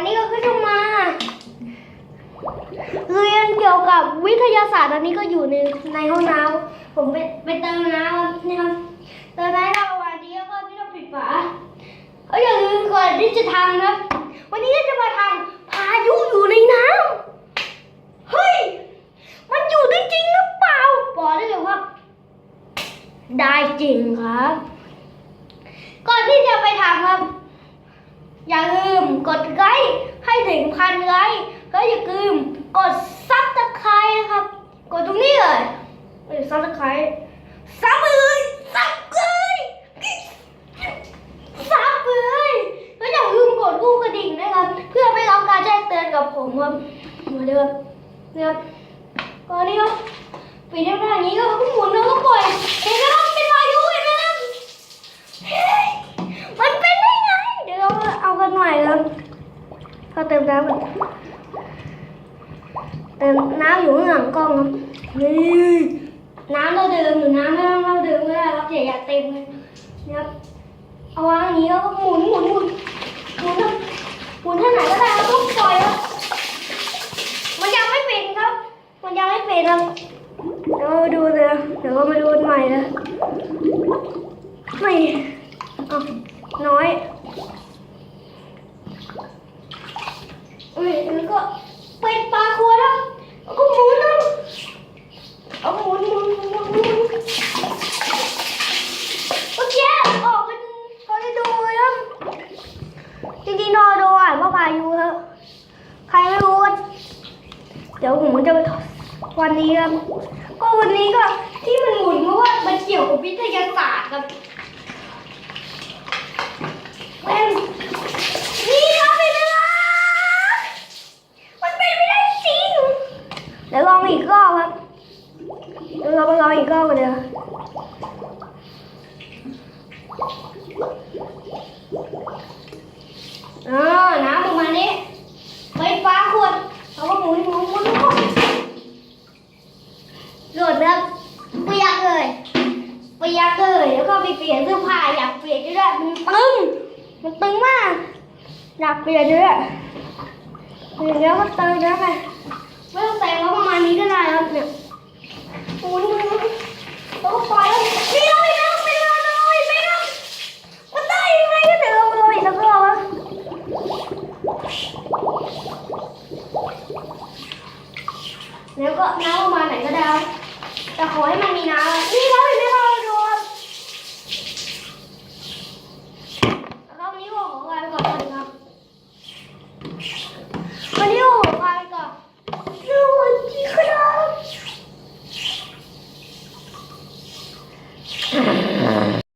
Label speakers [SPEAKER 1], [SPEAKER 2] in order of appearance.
[SPEAKER 1] วันนี้ก็จะมาเรียนเกี่ยวกับวิทยาศาสตร์อันนี้ก็อยู่ในห้องน้ำผมไปเติมน้ำนะครับเติมน้ำแล้ววันนี้ก็ไม่ต้องปิดฝาอย่าลืมก่อนที่จะทำนะวันนี้จะมาทำพายุอยู่ในน้ำเฮ้ยมันอยู่ได้จริงหรือเปล่าบอกได้เลยว่าได้จริงครับก่อนที่จะไปทำครับอย่าลืมกดไลค์ให้ถึง1,000 ไลค์ก็อย่าลืมกดซับสไครต์นะครับกดตรงนี้เลยซับสไครต์ซับเลยซับเลยซับเลยแล้วอย่าลืมกดรูปกระดิ่งนะครับเพื่อไม่รับการแจ้งเตือนกับผมครับมาเดิมนะครับก่อนนี้ครับปีนี้แบบนี้ก็หมุนแล้วก็ปล่อยเห็นไหมครับเป็นพายุเห็นไหมครับมันเป็นได้ไงเดี๋ยวเราเอากันหน่อยครับก็เติมน้ำเติมน้ำอยู่ข้างหลังกล้องครับนี่น้ำเราเดิมหรือน้ำไม่เราเดิมก็ได้ครับอย่าเต็มเลยนะครับเอาวางอย่างนี้แล้วก็หมุนครับหมุนท่าไหนก็ได้ครับต้องปล่อยครับมันยังไม่เป็นครับมันยังไม่เป็นครับเดี๋ยวดูเลยเดี๋ยวเรามาดูใหม่นะไม่น้อยแล้วก็เป็นปลาคัวแล้วก็หมุนนะเอาหมุนเมื่อกี้ออกเป็นทอร์นาโดเลยครับจริงๆทอร์นาโดอ่านว่าพายุครับใครไม่รู้เดี๋ยวผมจะวันนี้ครับก็วันนี้ก็ที่มันหมุนเพราะว่ามันเกี่ยวกับวิทยาศาสตร์ครับนี่ครับเป็นอะไรมันเป็นไม่ได้จริงเดี๋ยวลองอีกรอบครับเดี๋ยวเราไปลองอีกรอบกันเลยน้ำประมาณนี้ไฟฟ้าขวดเอามาหมุนหลุดนะเปียกเลยแล้วก็ไปเปลี่ยนเสื้อผ้าอยากเปลี่ยนด้วยมันตึงมากอยากเปลี่ยนด้วยแล้วก็เติมแล้วไปไม่ต้องแต่งแล้วประมาณนี้ก็ได้ครับเนี่ยหมุนแล้วก็ปล่อยนี่เราไม่ต้องเป็นเลยไม่ต้องมันได้ยังไงก็เดี๋ยวเราเลยแล้วก็แล้วก็น้ำประมาณไหนก็ได้แต่ขอให้มันมีน้ำนี่เราไม่ต้องดูแล้วนี้ก็ขอลาไปก่อนครับวันนี้ขอลาไปก่อนสวัสดีครับ